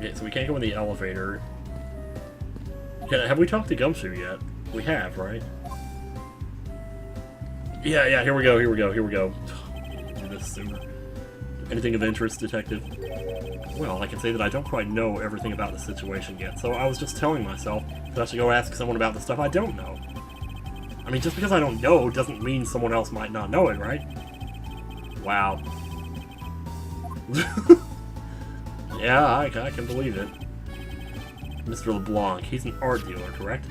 Okay, so we can't go in the elevator. Have we talked to Gumshoe yet? We have, right? Yeah, here we go. Do this sooner. Anything of interest, Detective? Well, I can say that I don't quite know everything about the situation yet, so I was just telling myself that I should go ask someone about the stuff I don't know. I mean, just because I don't know doesn't mean someone else might not know it, right? Wow. Yeah, I can believe it. Mr. LeBlanc, he's an art dealer, correct?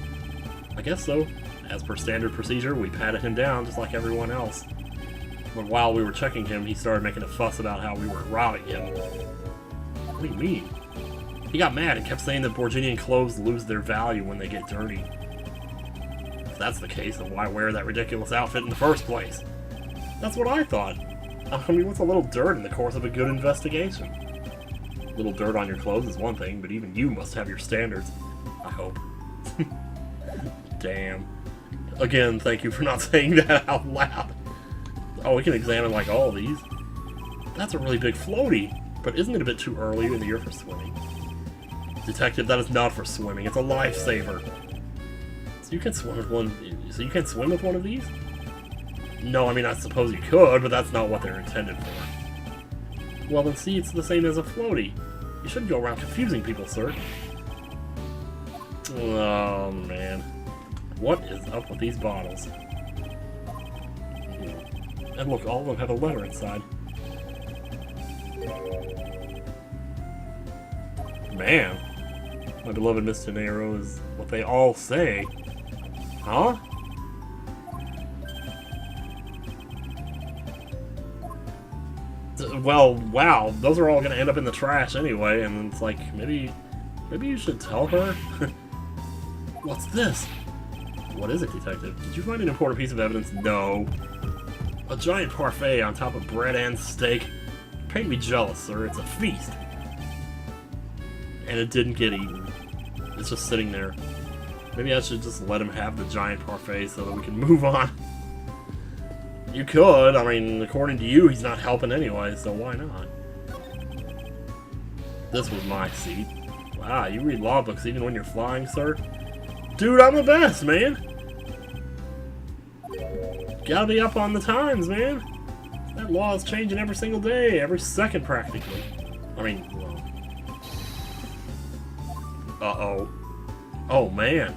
I guess so. As per standard procedure, we patted him down just like everyone else. But while we were checking him, he started making a fuss about how we were robbing him. What do you mean? He got mad and kept saying that Borginian clothes lose their value when they get dirty. If that's the case, then why wear that ridiculous outfit in the first place? That's what I thought. I mean, what's a little dirt in the course of a good investigation? A little dirt on your clothes is one thing, but even you must have your standards. I hope. Damn. Again, thank you for not saying that out loud. Oh, we can examine, like, all of these. That's a really big floaty, but isn't it a bit too early in the year for swimming? Detective, that is not for swimming. It's a lifesaver. So you can swim with one. So you can swim with one of these? No, I mean, I suppose you could, but that's not what they're intended for. Well, then see, it's the same as a floaty. You shouldn't go around confusing people, sir. Oh, man. What is up with these bottles? And look, all of them have a letter inside. Man. My beloved Miss Tenero is what they all say. Huh? Well, wow, those are all gonna end up in the trash anyway, and it's like, maybe you should tell her? What's this? What is it, Detective? Did you find an important piece of evidence? No. A giant parfait on top of bread and steak. Paint me jealous, sir. It's a feast. And it didn't get eaten. It's just sitting there. Maybe I should just let him have the giant parfait so that we can move on. You could. I mean, according to you, he's not helping anyway, so why not? This was my seat. Wow, you read law books even when you're flying, sir? Dude, I'm the best, man! Gotta be up on the times, man! That law is changing every single day, every second practically. I mean, well... Uh-oh. Oh, man.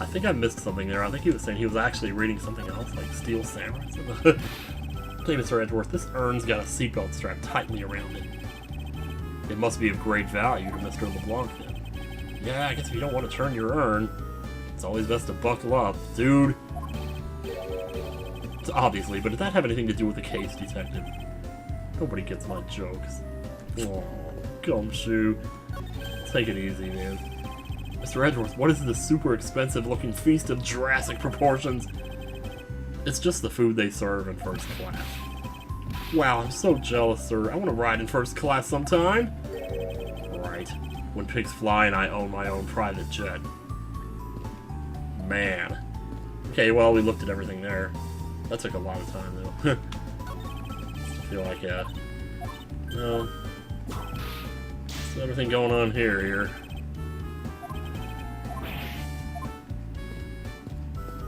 I think I missed something there. I think he was saying he was actually reading something else, like Steel Samurai. Okay, Mr. Edgeworth, this urn's got a seatbelt strapped tightly around it. It must be of great value to Mr. LeBlanc, then. Yeah, I guess if you don't want to turn your urn, it's always best to buckle up, dude. Obviously, but did that have anything to do with the case, Detective? Nobody gets my jokes. Oh, Gumshoe. Take it easy, man. Mr. Edgeworth, what is this super expensive looking feast of Jurassic proportions? It's just the food they serve in first class. Wow, I'm so jealous, sir. I want to ride in first class sometime. Right. When pigs fly and I own my own private jet. Man. Okay, well, we looked at everything there. That took a lot of time, though. I feel like, no. What's everything going on here?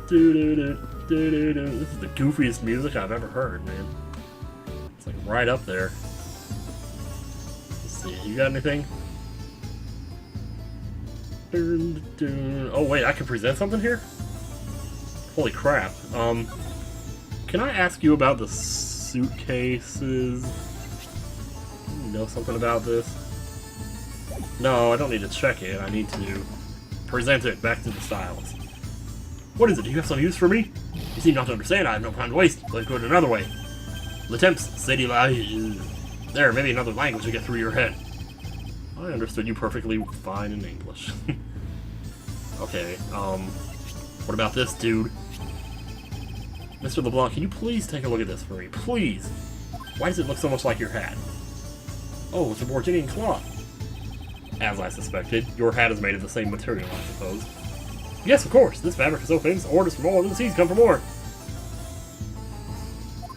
Doo-doo-doo-doo-doo-doo. This is the goofiest music I've ever heard, man. It's like right up there. Let's see, you got anything? Oh wait, I can present something here? Holy crap. Can I ask you about the suitcases? You know something about this? No, I don't need to check it. I need to present it back to the stylist. What is it? Do you have some use for me? You seem not to understand. I have no time to waste. Let's go it another way. Le temps, c'est de la... There, maybe another language to get through your head. I understood you perfectly fine in English. Okay, what about this, dude? Mr. LeBlanc, can you please take a look at this for me? Please! Why does it look so much like your hat? Oh, it's a Borginian cloth. As I suspected, your hat is made of the same material, I suppose. Yes, of course. This fabric is so famous, orders from all over the seas come for more.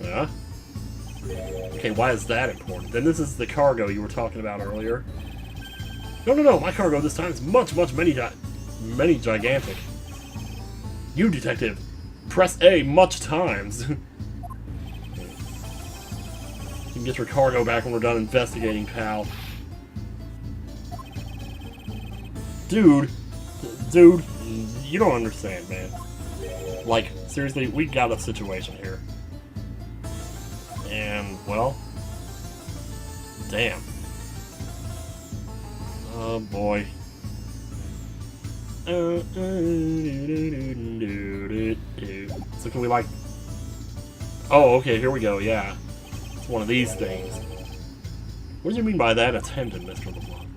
Yeah? Okay, why is that important? Then this is the cargo you were talking about earlier. No, my cargo this time is much many gigantic. You, detective, press A much times. You can get your cargo back when we're done investigating, pal. Dude, you don't understand, man. Like, seriously, we got a situation here. And, well, damn. Oh boy. So can we, like... Oh, okay, here we go, yeah. It's one of these things. What do you mean by that, attendant, Mr. LeBlanc?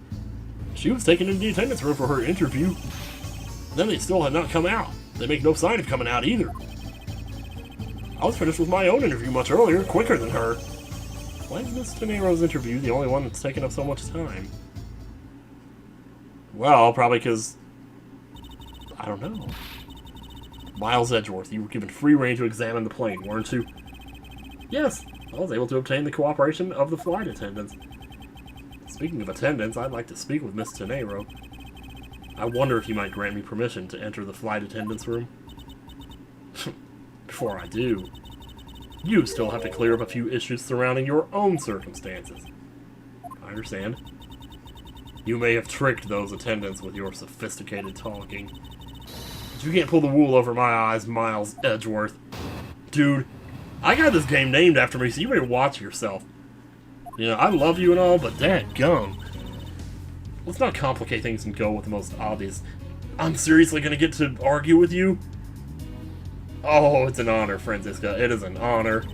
She was taken into the attendance room for her interview. Then they still had not come out. They make no sign of coming out either. I was finished with my own interview much earlier, quicker than her. Why is Miss Tenero's interview the only one that's taken up so much time? Well, probably because... I don't know. Miles Edgeworth, you were given free rein to examine the plane, weren't you? Yes, I was able to obtain the cooperation of the flight attendants. Speaking of attendants, I'd like to speak with Miss Tenero. I wonder if you might grant me permission to enter the flight attendants' room. Before I do, you still have to clear up a few issues surrounding your own circumstances. I understand. You may have tricked those attendants with your sophisticated talking. But you can't pull the wool over my eyes, Miles Edgeworth. Dude, I got this game named after me, so you better watch yourself. You know, I love you and all, but dadgum. Let's not complicate things and go with the most obvious. I'm seriously gonna get to argue with you? Oh, it's an honor, Franziska. It is an honor.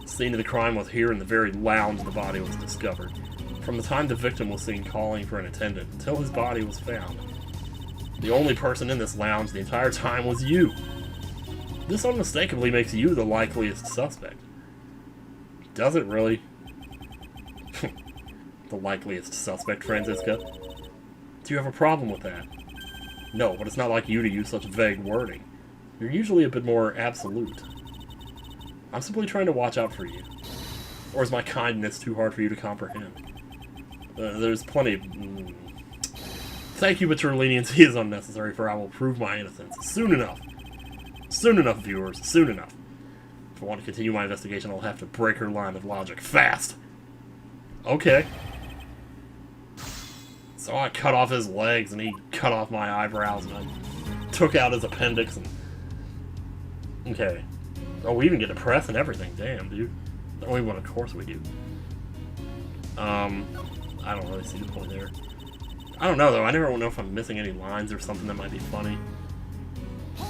The scene of the crime was here in the very lounge the body was discovered. From the time the victim was seen calling for an attendant until his body was found. The only person in this lounge the entire time was you. This unmistakably makes you the likeliest suspect. Does it really? The likeliest suspect, Franziska? Do you have a problem with that? No, but it's not like you to use such vague wording. You're usually a bit more absolute. I'm simply trying to watch out for you. Or is my kindness too hard for you to comprehend? There's plenty of... Thank you, but your leniency is unnecessary, for I will prove my innocence. Soon enough. Soon enough, viewers. Soon enough. If I want to continue my investigation, I'll have to break her line of logic fast. Okay. So I cut off his legs, and he cut off my eyebrows, and I took out his appendix, and... Okay. Oh, we even get a press and everything. Damn, dude. The only one, of course we do. I don't really see the point there. I don't know, though. I never know if I'm missing any lines or something that might be funny.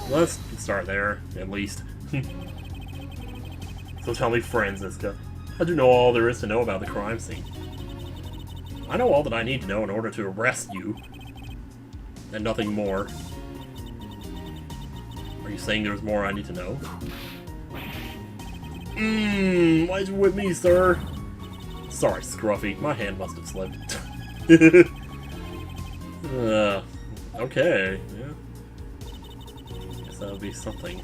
Let's start there, at least. So tell me, Franziska, how'd you know all there is to know about the crime scene? I know all that I need to know in order to arrest you. And nothing more. Are you saying there's more I need to know? Why'd you whip me, sir? Sorry, Scruffy. My hand must have slipped. Okay, yeah. Guess that would be something.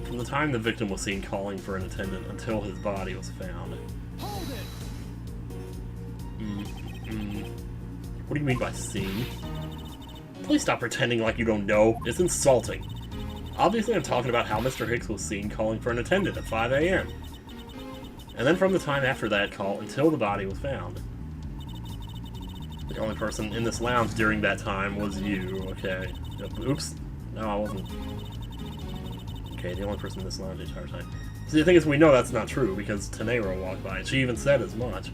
From the time the victim was seen calling for an attendant until his body was found. Hold it. What do you mean by seen? Please stop pretending like you don't know. It's insulting. Obviously I'm talking about how Mr. Hicks was seen calling for an attendant at 5 a.m. And then from the time after that call until the body was found. The only person in this lounge during that time was you. Okay. Oops. No, I wasn't. Okay, the only person in this lounge the entire time. See, the thing is, we know that's not true because Tenero walked by and she even said as much.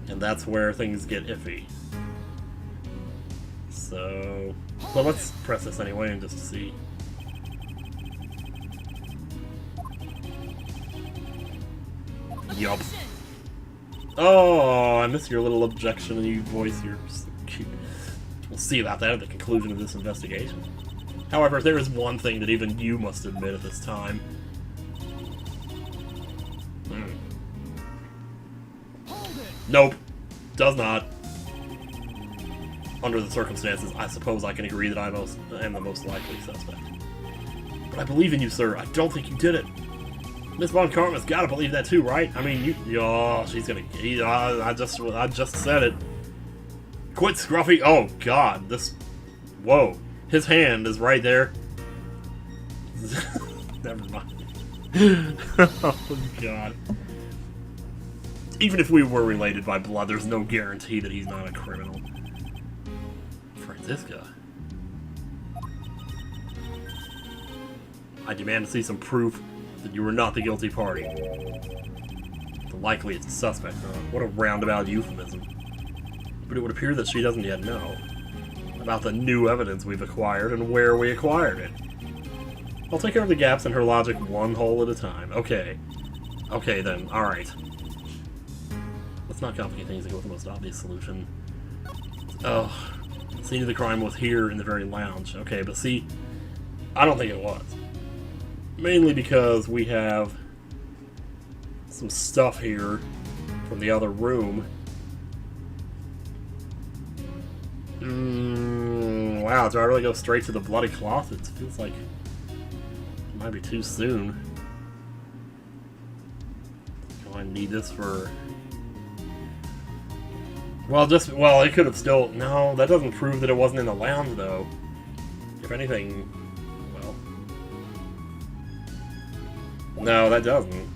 And that's where things get iffy. So... Well, let's press this anyway and just see. Yup. Oh, I miss your little objection and you voice. You're so cute. We'll see about that at the conclusion of this investigation. However, there is one thing that even you must admit at this time. Nope. Does not. Under the circumstances, I suppose I can agree that I am the most likely suspect. But I believe in you, sir. I don't think you did it. Miss Von Karma's gotta believe that too, right? I mean, oh, she's gonna. I just said it. Quit, Scruffy. Oh God, this. Whoa, his hand is right there. Never mind. Oh God. Even if we were related by blood, there's no guarantee that he's not a criminal. Franziska. I demand to see some proof that you were not the guilty party. The likeliest suspect, huh? What a roundabout euphemism. But it would appear that she doesn't yet know about the new evidence we've acquired and where we acquired it. I'll take care of the gaps in her logic one hole at a time. Okay. Okay then, alright. Let's not complicate things and go with the most obvious solution. Oh, the scene of the crime was here in the very lounge. Okay, but see, I don't think it was. Mainly because we have some stuff here from the other room. Wow, do I really go straight to the bloody closet? It feels like it might be too soon. Do I need this for... Well, it could have still... No, that doesn't prove that it wasn't in the lounge, though. If anything... Well... No, that doesn't.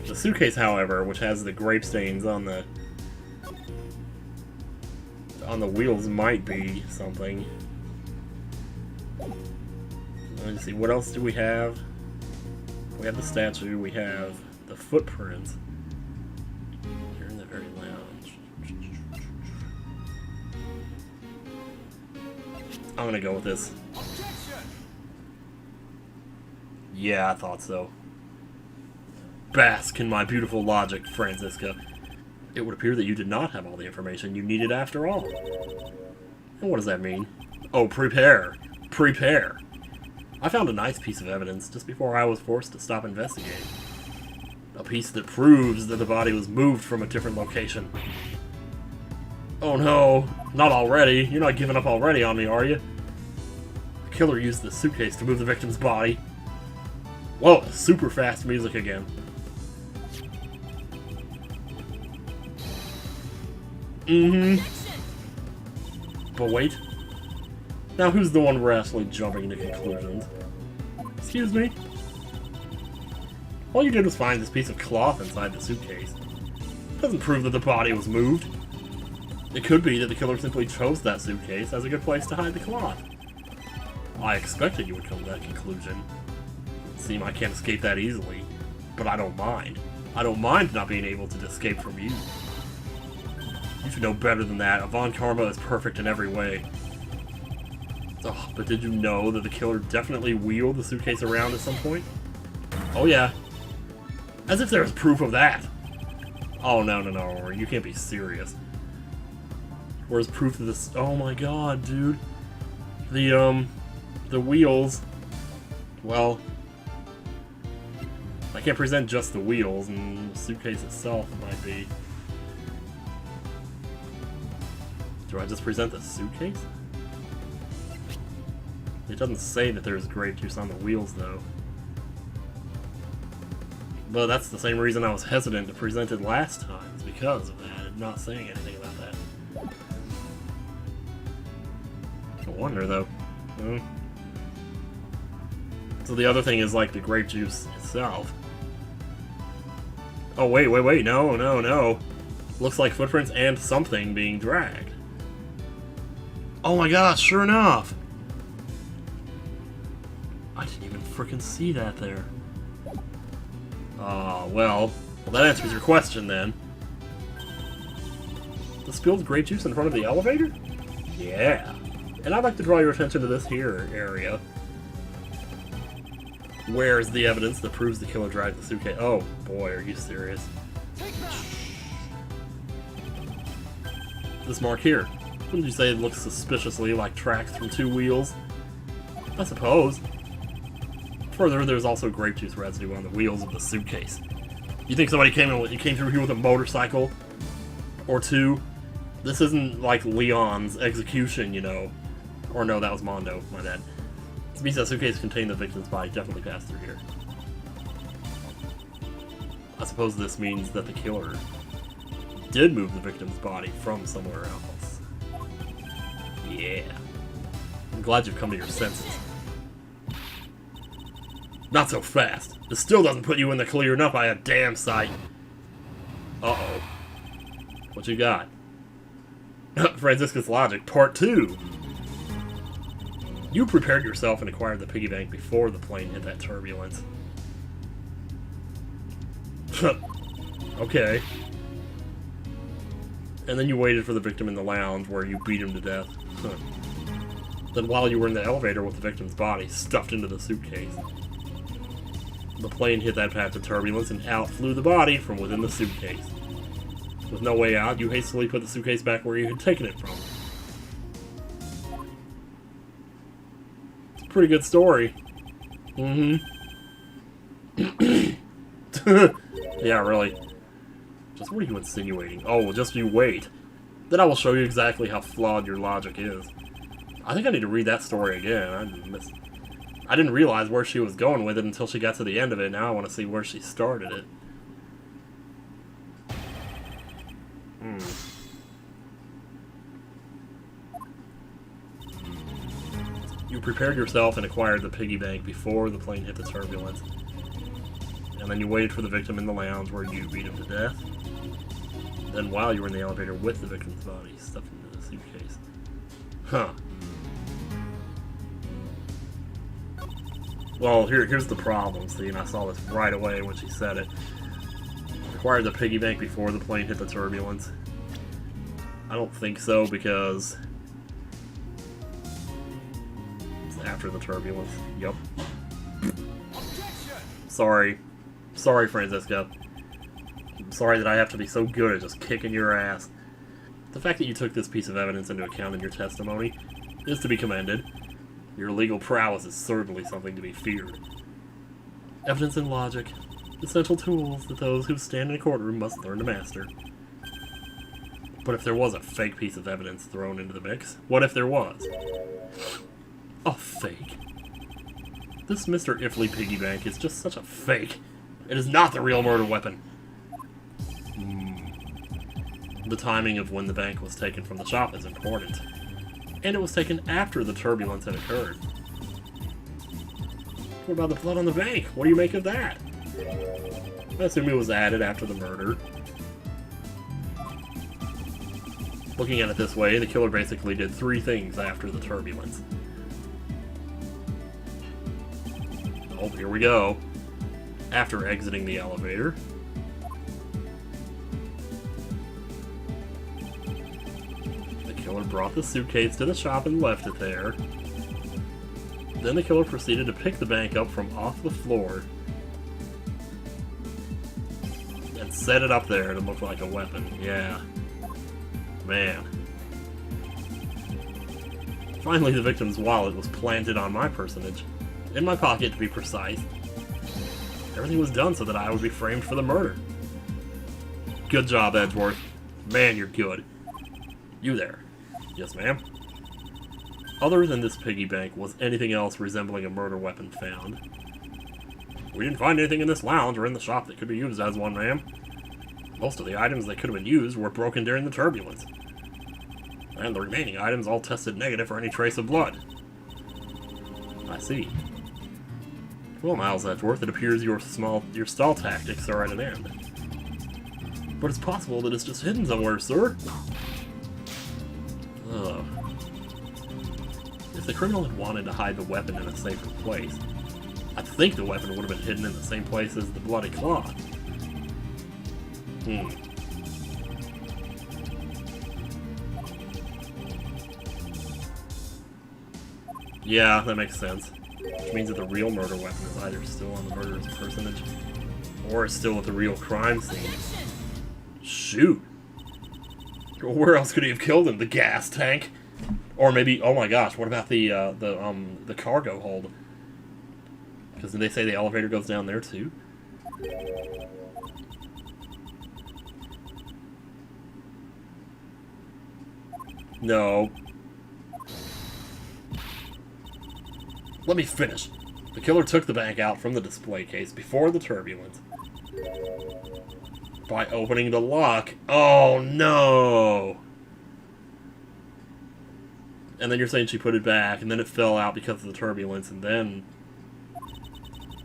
The suitcase, however, which has the grape stains on the wheels, might be something. Let me see, what else do we have? We have the statue, we have the footprints. They're in the very lounge. I'm gonna go with this. Yeah, I thought so. Bask in my beautiful logic, Franziska. It would appear that you did not have all the information you needed after all. And what does that mean? Oh, prepare. Prepare. I found a nice piece of evidence just before I was forced to stop investigating. A piece that proves that the body was moved from a different location. Oh no, not already. You're not giving up already on me, are you? The killer used the suitcase to move the victim's body. Whoa, super fast music again. But wait. Now who's the one rashly jumping to conclusions? Excuse me? All you did was find this piece of cloth inside the suitcase. Doesn't prove that the body was moved. It could be that the killer simply chose that suitcase as a good place to hide the cloth. I expected you would come to that conclusion. It seems I can't escape that easily, but I don't mind. I don't mind not being able to escape from you. You should know better than that. Von Karma is perfect in every way. Oh, but did you know that the killer definitely wheeled the suitcase around at some point? Oh yeah. As if there was proof of that. Oh no, no, no, you can't be serious. Where's proof of this? Oh my god, dude. The wheels. Well, I can't present just the wheels, and the suitcase itself might be... Do I just present the suitcase? It doesn't say that there's grape juice on the wheels, though. But that's the same reason I was hesitant to present it last time, is because of that, and not saying anything about that. I wonder, though. So the other thing is, like, the grape juice itself. Oh, wait, no, no, no. Looks like footprints and something being dragged. Oh my gosh, sure enough! I didn't even frickin' see that there. Well, that answers your question then. The spilled grape juice in front of the elevator? Yeah. And I'd like to draw your attention to this here area. Where's the evidence that proves the killer dragged the suitcase? Oh boy, are you serious? This mark here. Wouldn't you say it looks suspiciously like tracks from two wheels? I suppose. Further, there's also grape juice residue on the wheels of the suitcase. You think somebody came through here with a motorcycle? Or two? This isn't like Leon's execution, you know. Or no, that was Mondo, my bad. This means that suitcase containing the victim's body definitely passed through here. suppose this means that the killer did move the victim's body from somewhere else. Yeah. I'm glad you've come to your senses. Not so fast. This still doesn't put you in the clear enough by a damn sight. Uh-oh. What you got? Franziska's logic, part 2. You prepared yourself and acquired the piggy bank before the plane hit that turbulence. Okay. And then you waited for the victim in the lounge where you beat him to death. Then while you were in the elevator with the victim's body stuffed into the suitcase, the plane hit that patch of turbulence and out flew the body from within the suitcase. With no way out, you hastily put the suitcase back where you had taken it from. It's a pretty good story. Mm-hmm. Yeah, really. Just what are you insinuating? Oh, well, just you wait. Then I will show you exactly how flawed your logic is. I think I need to read that story again. I didn't realize where she was going with it until she got to the end of it. Now I want to see where she started it. You prepared yourself and acquired the piggy bank before the plane hit the turbulence. And then you waited for the victim in the lounge where you beat him to death. Then while you were in the elevator with the victim's body stuffed into the suitcase. Huh. Well, here's the problem, see, and I saw this right away when she said it. Acquired the piggy bank before the plane hit the turbulence. I don't think so, because it's after the turbulence. Yup. Sorry. Sorry, Franziska. I'm sorry that I have to be so good at just kicking your ass. The fact that you took this piece of evidence into account in your testimony is to be commended. Your legal prowess is certainly something to be feared. Evidence and logic, essential tools that those who stand in a courtroom must learn to master. But if there was a fake piece of evidence thrown into the mix, what if there was? A fake? This Mr. Ifley piggy bank is just such a fake. It is not the real murder weapon. The timing of when the bank was taken from the shop is important. And it was taken after the turbulence had occurred. What about the blood on the bank? What do you make of that? I assume it was added after the murder. Looking at it this way, the killer basically did 3 things after the turbulence. Oh, here we go. After exiting the elevator, the killer brought the suitcase to the shop and left it there. Then the killer proceeded to pick the bank up from off the floor and set it up there to look like a weapon. Yeah. Man. Finally, the victim's wallet was planted on my personage. In my pocket, to be precise. Everything was done so that I would be framed for the murder. Good job, Edgeworth. Man, you're good. You there. Yes, ma'am. Other than this piggy bank, was anything else resembling a murder weapon found? We didn't find anything in this lounge or in the shop that could be used as one, ma'am. Most of the items that could have been used were broken during the turbulence. And the remaining items all tested negative for any trace of blood. I see. Well, Miles Edgeworth, it appears your stall tactics are at an end. But it's possible that it's just hidden somewhere, sir. Ugh. If the criminal had wanted to hide the weapon in a safer place, I think the weapon would have been hidden in the same place as the bloody cloth. Yeah, that makes sense. Which means that the real murder weapon is either still on the murderer's personage, or is still at the real crime scene. Shoot! Where else could he have killed him? The gas tank? Or maybe, oh my gosh, what about the cargo hold? Because did they say the elevator goes down there too? No. Let me finish. The killer took the bank out from the display case before the turbulence. By opening the lock. Oh, no! And then you're saying she put it back, and then it fell out because of the turbulence, and then...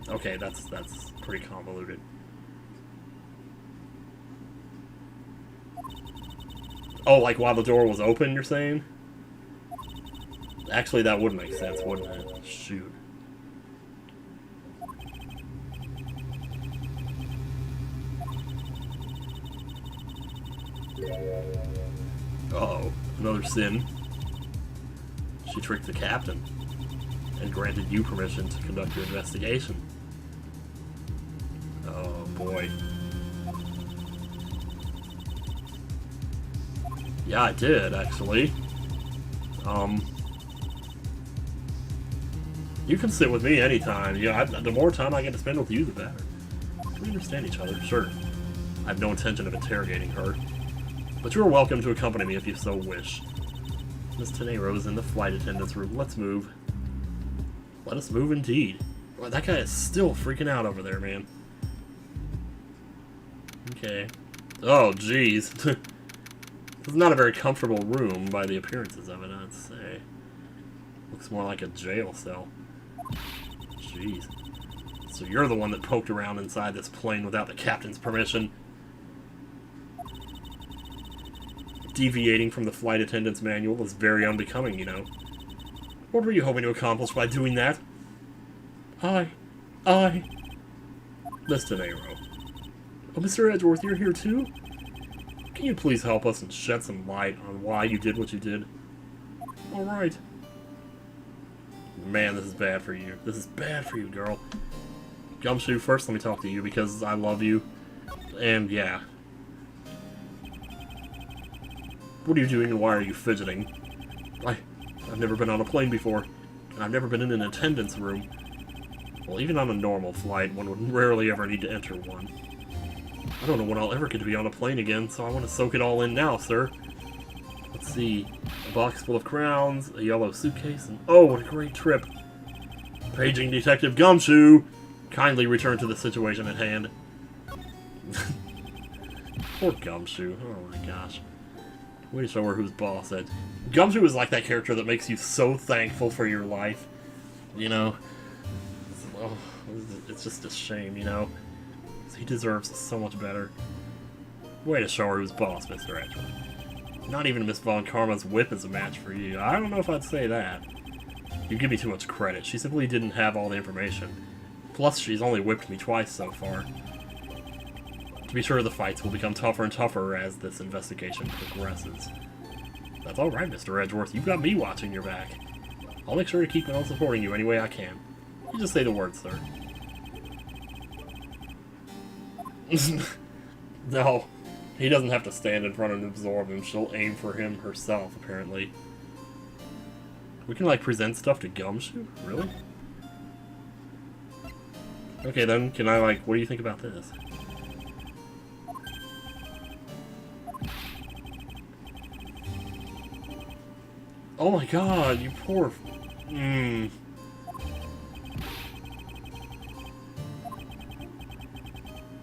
Okay, that's pretty convoluted. Oh, like while the door was open, you're saying? Actually, that would make sense, wouldn't it? Shoot. Uh-oh, another sin. She tricked the captain and granted you permission to conduct your investigation. Oh boy. Yeah, I did, actually. You can sit with me anytime. Yeah, the more time I get to spend with you, the better. We understand each other, sure. I have no intention of interrogating her. But you are welcome to accompany me if you so wish. Miss Tenero is in the flight attendant's room. Let's move. Let us move indeed. Well, that guy is still freaking out over there, man. Okay. Oh, jeez. This is not a very comfortable room by the appearances of it, I'd say. Looks more like a jail cell. Jeez. So you're the one that poked around inside this plane without the captain's permission. Deviating from the flight attendant's manual is very unbecoming, you know. What were you hoping to accomplish by doing that? Miss Tenero. Oh, Mr. Edgeworth, you're here too? Can you please help us and shed some light on why you did what you did? Alright. Man, this is bad for you. This is bad for you, girl. Gumshoe, first let me talk to you because I love you. And yeah. What are you doing and why are you fidgeting? I've never been on a plane before, and I've never been in an attendance room. Well, even on a normal flight, one would rarely ever need to enter one. I don't know when I'll ever get to be on a plane again, so I want to soak it all in now, sir. Let's see. A box full of crowns, a yellow suitcase, and oh, what a great trip. Paging Detective Gumshoe! Kindly return to the situation at hand. Poor Gumshoe. Oh my gosh. Way to show her who's boss at. Gumshoe is like that character that makes you so thankful for your life. You know? It's just a shame, you know? He deserves so much better. Way to show her who's boss, Mr. Edgeworth. Not even Miss Von Karma's whip is a match for you. I don't know if I'd say that. You give me too much credit. She simply didn't have all the information. Plus, she's only whipped me twice so far. To be sure, the fights will become tougher and tougher as this investigation progresses. That's alright, Mr. Edgeworth. You've got me watching your back. I'll make sure to keep on supporting you any way I can. You just say the word, sir. No, he doesn't have to stand in front and absorb him. She'll aim for him herself, apparently. We can, like, present stuff to Gumshoe? Really? Okay, then, can I, like, what do you think about this? Oh my god, you poor...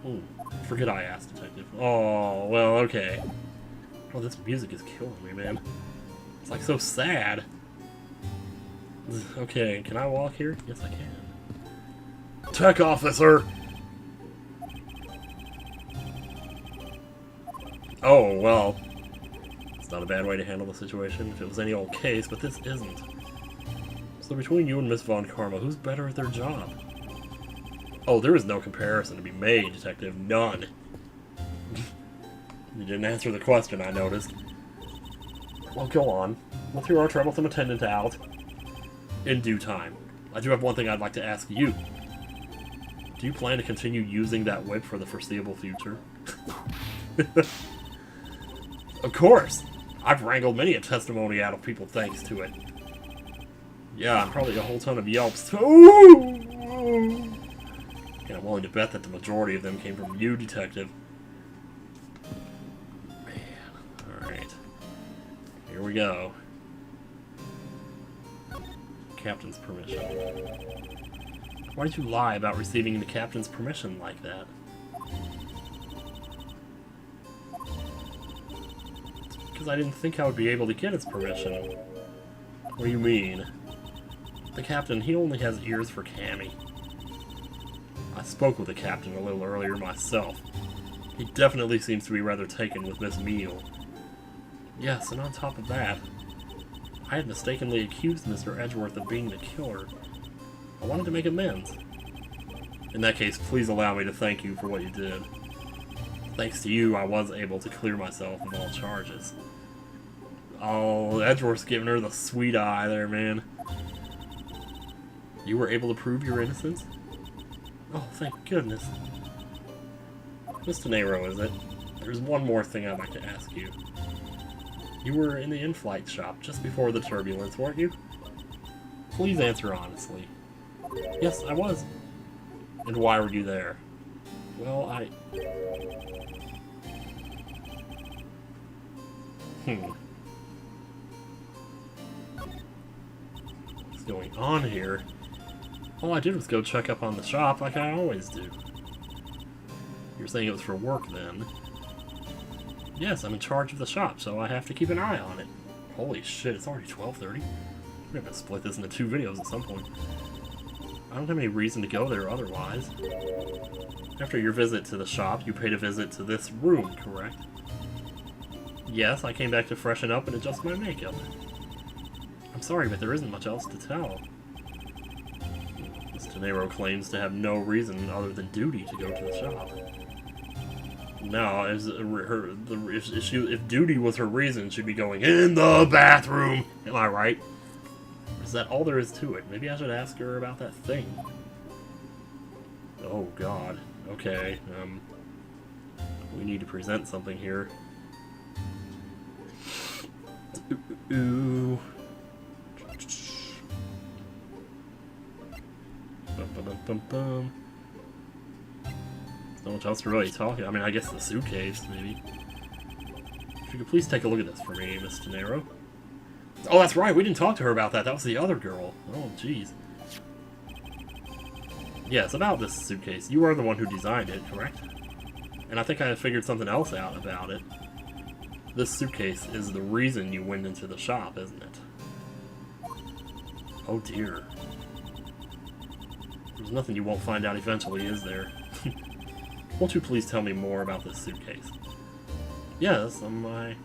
Ooh, forget I asked, Detective. Oh, well, okay. Oh, this music is killing me, man. It's like so sad. Okay, can I walk here? Yes, I can. Tech officer! Oh, well. It's not a bad way to handle the situation if it was any old case, but this isn't. So between you and Miss Von Karma, who's better at their job? Oh, there is no comparison to be made, Detective. None. You didn't answer the question, I noticed. Well, go on. We'll throw our troublesome attendant out. In due time. I do have one thing I'd like to ask you. Do you plan to continue using that whip for the foreseeable future? Of course! I've wrangled many a testimony out of people thanks to it. Yeah, and probably a whole ton of yelps. Ooh! And I'm willing to bet that the majority of them came from you, Detective. Man, alright. Here we go. Captain's permission. Why did you lie about receiving the captain's permission like that? because I didn't think I would be able to get its permission. What do you mean? The captain, he only has ears for Cammy. I spoke with the captain a little earlier myself. He definitely seems to be rather taken with Miss Meal. Yes, and on top of that, I had mistakenly accused Mr. Edgeworth of being the killer. I wanted to make amends. In that case, please allow me to thank you for what you did. Thanks to you, I was able to clear myself of all charges. Oh, Edgeworth's giving her the sweet eye there, man. You were able to prove your innocence? Oh, thank goodness. Miss Tenero, is it? There's one more thing I'd like to ask you. You were in the in-flight shop just before the turbulence, weren't you? Please answer honestly. Yes, I was. And why were you there? Well, What's going on here? All I did was go check up on the shop like I always do. You're saying it was for work, then? Yes, I'm in charge of the shop, so I have to keep an eye on it. Holy shit, it's already 12:30. We're gonna split this into 2 videos at some point. I don't have any reason to go there otherwise. After your visit to the shop, you paid a visit to this room, correct? Yes, I came back to freshen up and adjust my makeup. I'm sorry, but there isn't much else to tell. Miss Tenero claims to have no reason other than duty to go to the shop. No, if duty was her reason, she'd be going in the bathroom. Am I right? Or is that all there is to it? Maybe I should ask her about that thing. Oh God. Okay. We need to present something here. Ooh. Bum. There's not much else to really talk. I mean, I guess the suitcase, maybe. If you could please take a look at this for me, Miss Tenero. Oh, that's right. We didn't talk to her about that. That was the other girl. Oh, jeez. Yes, about this suitcase. You are the one who designed it, correct? And I think I figured something else out about it. This suitcase is the reason you went into the shop, isn't it? Oh dear. There's nothing you won't find out eventually, is there? Won't you please tell me more about this suitcase? Yes, I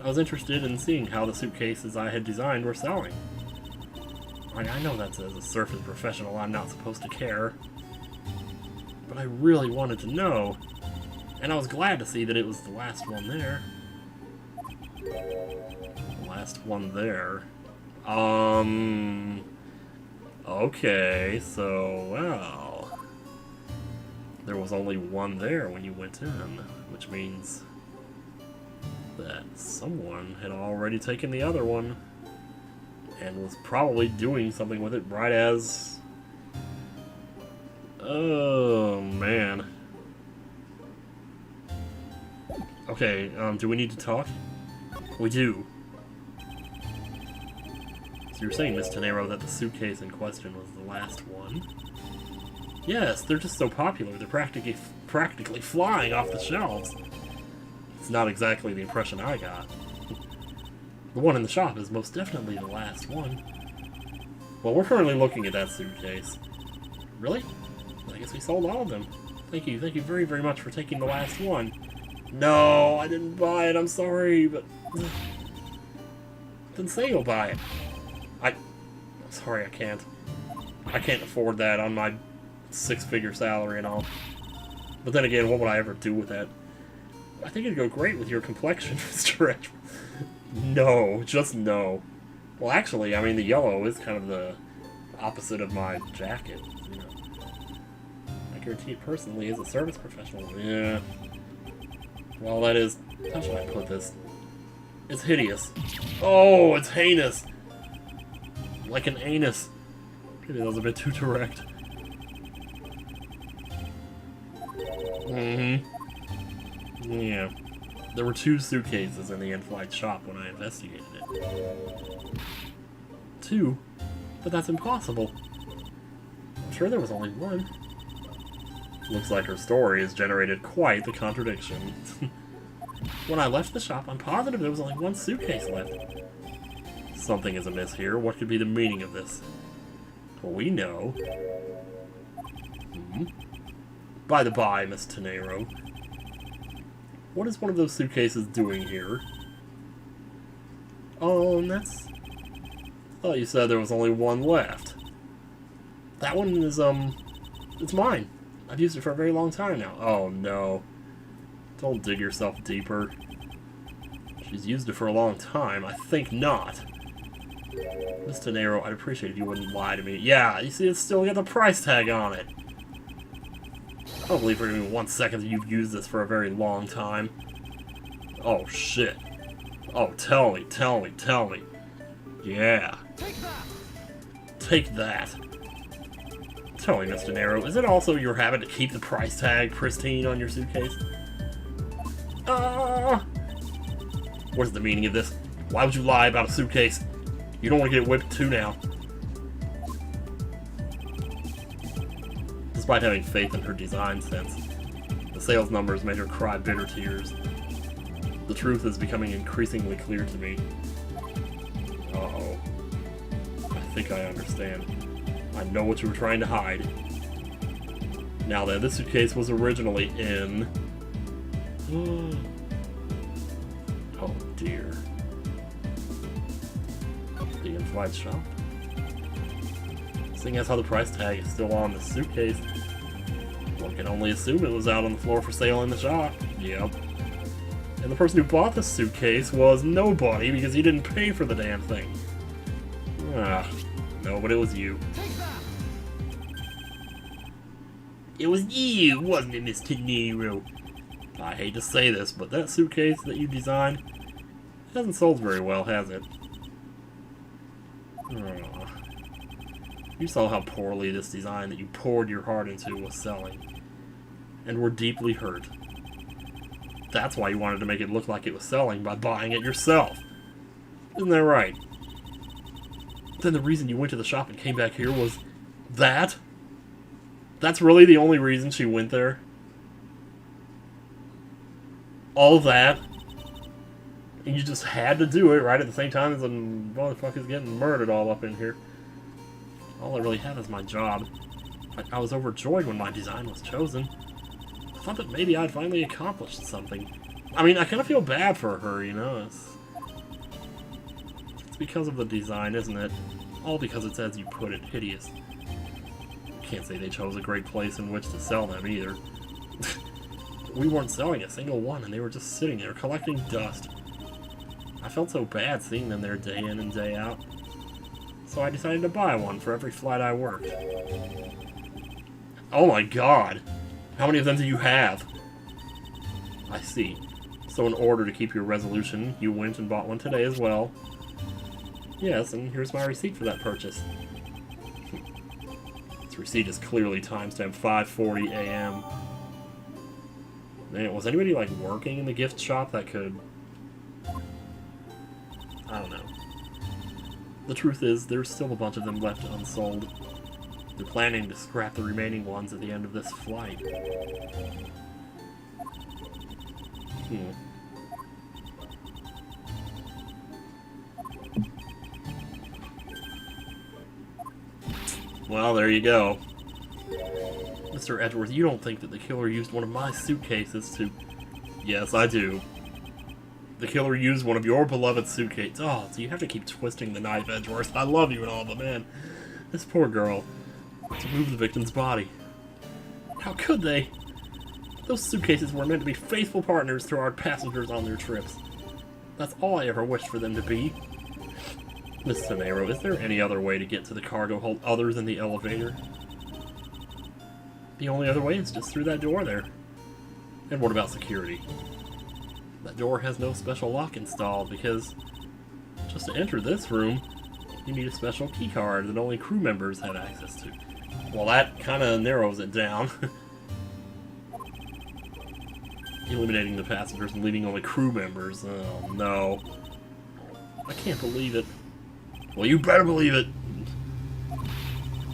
was interested in seeing how the suitcases I had designed were selling. I know that as a surface professional I'm not supposed to care, but I really wanted to know, and I was glad to see that it was the last one there. The last one there. Okay, so, well, there was only one there when you went in, which means that someone had already taken the other one and was probably doing something with it right as... Oh, man. Okay, do we need to talk? We do. So you're saying, Miss Tenero, that the suitcase in question was the last one? Yes, they're just so popular, they're practically flying off the shelves. It's not exactly the impression I got. The one in the shop is most definitely the last one. Well, we're currently looking at that suitcase. Really? I guess we sold all of them. Thank you very, very much for taking the last one. No, I didn't buy it, I'm sorry, but... Then say you'll buy it. I'm sorry, I can't. I can't afford that on my 6-figure salary and all. But then again, what would I ever do with that? I think it'd go great with your complexion, Mr. Edgeworth. No, just no. Well, actually, I mean, the yellow is kind of the opposite of my jacket, you know. I guarantee it personally as a service professional. Yeah. Well, that is... How should I put this? It's hideous. Oh, it's heinous! Like an anus. Maybe that was a bit too direct. Yeah. There were 2 suitcases in the in-flight shop when I investigated it. 2? But that's impossible. I'm sure there was only 1. Looks like her story has generated quite the contradiction. When I left the shop, I'm positive there was only one suitcase left. Something is amiss here. What could be the meaning of this? Well, we know. By the by, Miss Tenero, what is one of those suitcases doing here? Oh, that's... I thought you said there was only one left. That one is, it's mine. I've used it for a very long time now. Oh, no. Don't dig yourself deeper. She's used it for a long time. I think not. Miss Tenero, I'd appreciate if you wouldn't lie to me. Yeah, you see, it's still got the price tag on it. I don't believe for even 1 second that you've used this for a very long time. Oh, shit. Oh, tell me, tell me, tell me. Yeah. Take that! Take that. Tell me, Mr. Nero, is it also your habit to keep the price tag pristine on your suitcase? What is the meaning of this? Why would you lie about a suitcase? You don't want to get whipped too now. Despite having faith in her design sense, the sales numbers made her cry bitter tears. The truth is becoming increasingly clear to me. Uh-oh. I think I understand. I know what you were trying to hide. Now then, this suitcase was originally in... Oh dear. The in-flight shop? Seeing as how the price tag is still on the suitcase, one can only assume it was out on the floor for sale in the shop. Yep. And the person who bought the suitcase was nobody because he didn't pay for the damn thing. No, but it was you. It was you, wasn't it, Mr. Nero? I hate to say this, but that suitcase that you designed hasn't sold very well, has it? You saw how poorly this design that you poured your heart into was selling, and were deeply hurt. That's why you wanted to make it look like it was selling by buying it yourself. Isn't that right? Then the reason you went to the shop and came back here was that? That's really the only reason she went there? All that? And you just had to do it right at the same time as the motherfucker's getting murdered all up in here. All I really had is my job. I was overjoyed when my design was chosen. I thought that maybe I'd finally accomplished something. I mean, I kind of feel bad for her, you know? It's because of the design, isn't it? All because it's, as you put it, hideous. Can't say they chose a great place in which to sell them, either. We weren't selling a single one, and they were just sitting there collecting dust. I felt so bad seeing them there day in and day out. So I decided to buy one for every flight I worked. Oh my god! How many of them do you have? I see. So in order to keep your resolution, you went and bought one today as well. Yes, and here's my receipt for that purchase. This receipt is clearly timestamped 5:40 a.m. Man, was anybody, like, working in the gift shop that could... I don't know. The truth is, there's still a bunch of them left unsold. They're planning to scrap the remaining ones at the end of this flight. Well, there you go. Mr. Edgeworth, you don't think that the killer used one of my suitcases to... Yes, I do. The killer used one of your beloved suitcases. Oh, so you have to keep twisting the knife, Edgeworth. I love you and all, but man, this poor girl, to move the victim's body. How could they? Those suitcases were meant to be faithful partners to our passengers on their trips. That's all I ever wished for them to be. Miss Tenero, is there any other way to get to the cargo hold other than the elevator? The only other way is just through that door there. And what about security? That door has no special lock installed because just to enter this room, you need a special key card that only crew members have access to. Well, that kind of narrows it down. Eliminating the passengers and leaving only crew members. Oh, no. I can't believe it. Well, you better believe it.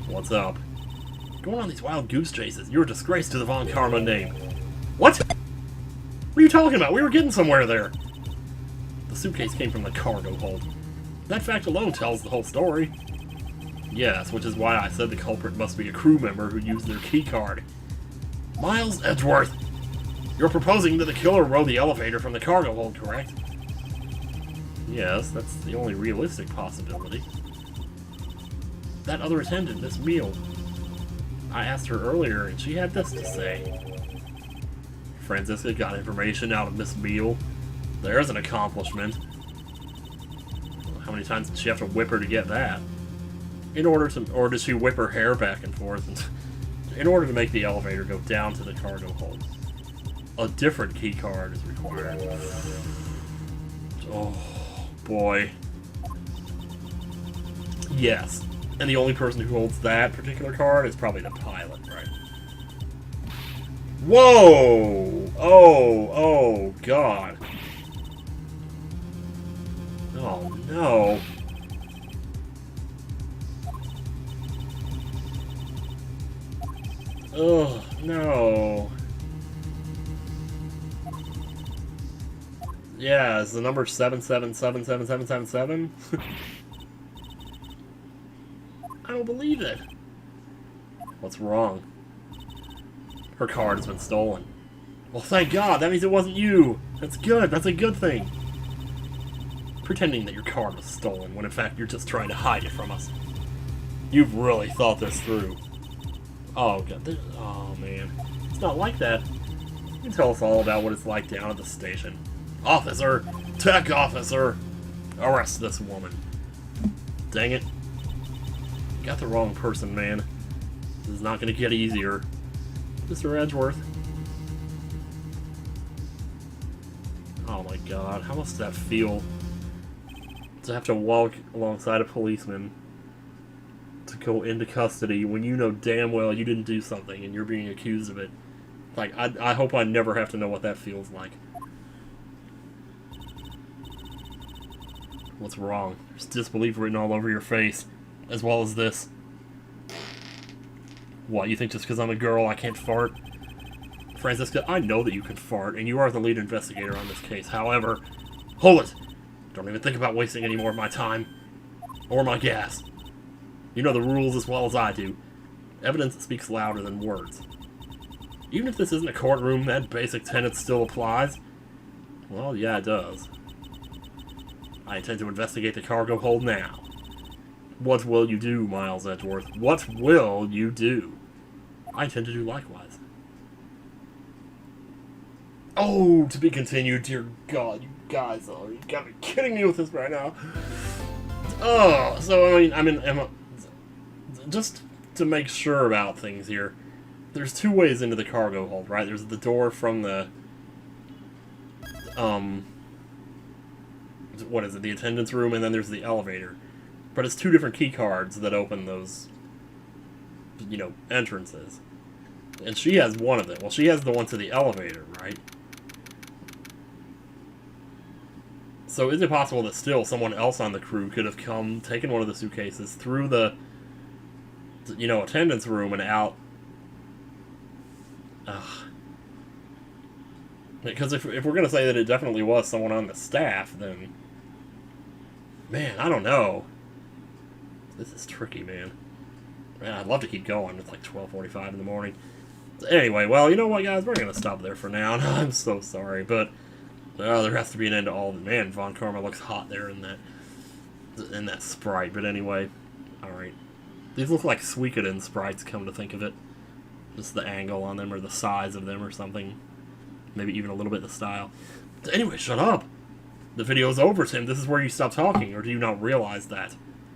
What's up? Going on these wild goose chases. You're a disgrace to the Von Karma name. What? What are you talking about? We were getting somewhere there. The suitcase came from the cargo hold. That fact alone tells the whole story. Yes, which is why I said the culprit must be a crew member who used their key card. Miles Edgeworth, you're proposing that the killer rode the elevator from the cargo hold, correct? Yes, that's the only realistic possibility. That other attendant, Miss Meal. I asked her earlier, and she had this to say. Franziska got information out of Miss Meal. There's an accomplishment. How many times did she have to whip her to get that? Or did she whip her hair back and forth in order to make the elevator go down to the cargo hold? A different key card is required. Oh, boy. Yes. And the only person who holds that particular card is probably the pilot, right? Whoa! Oh, God. Oh, no. Oh, no. Yeah, is the number 7777777? I don't believe it. What's wrong? Her card has been stolen. Well, thank God. That means it wasn't you. That's good. That's a good thing. Pretending that your card was stolen when in fact you're just trying to hide it from us. You've really thought this through. Oh, God. Oh, man. It's not like that. You can tell us all about what it's like down at the station. Officer! Tech officer! Arrest this woman. Dang it. You got the wrong person, man. This is not going to get easier. Mr. Edgeworth. Oh my God. How must that feel? To have to walk alongside a policeman to go into custody when you know damn well you didn't do something and you're being accused of it. Like, I hope I never have to know what that feels like. What's wrong? There's disbelief written all over your face, as well as this. What, you think just because I'm a girl I can't fart? Franziska, I know that you can fart, and you are the lead investigator on this case. However, hold it! Don't even think about wasting any more of my time. Or my gas. You know the rules as well as I do. Evidence speaks louder than words. Even if this isn't a courtroom, that basic tenet still applies. Well, yeah, it does. I intend to investigate the cargo hold now. What will you do, Miles Edgeworth? What will you do? I intend to do likewise. Oh, to be continued, dear God, you guys, oh, you gotta be kidding me with this right now. Oh, so, I mean, just to make sure about things here, there's two ways into the cargo hold, right? There's the door from the, what is it, the attendance room, and then there's the elevator. But it's two different key cards that open those, you know, entrances. And she has one of them. Well, she has the one to the elevator, right? So is it possible that still someone else on the crew could have come, taken one of the suitcases through the, you know, attendance room and out? Ugh. Because if we're going to say that it definitely was someone on the staff, then, man, I don't know. This is tricky, man. Man, I'd love to keep going. It's like 12:45 in the morning. Anyway, well, you know what, guys? We're going to stop there for now. I'm so sorry, but there has to be an end to all of it. Man, Von Karma looks hot there in that sprite. But anyway, alright. These look like Suikoden sprites, come to think of it. Just the angle on them, or the size of them, or something. Maybe even a little bit of the style. Anyway, shut up! The video's over, Tim. This is where you stop talking, or do you not realize that?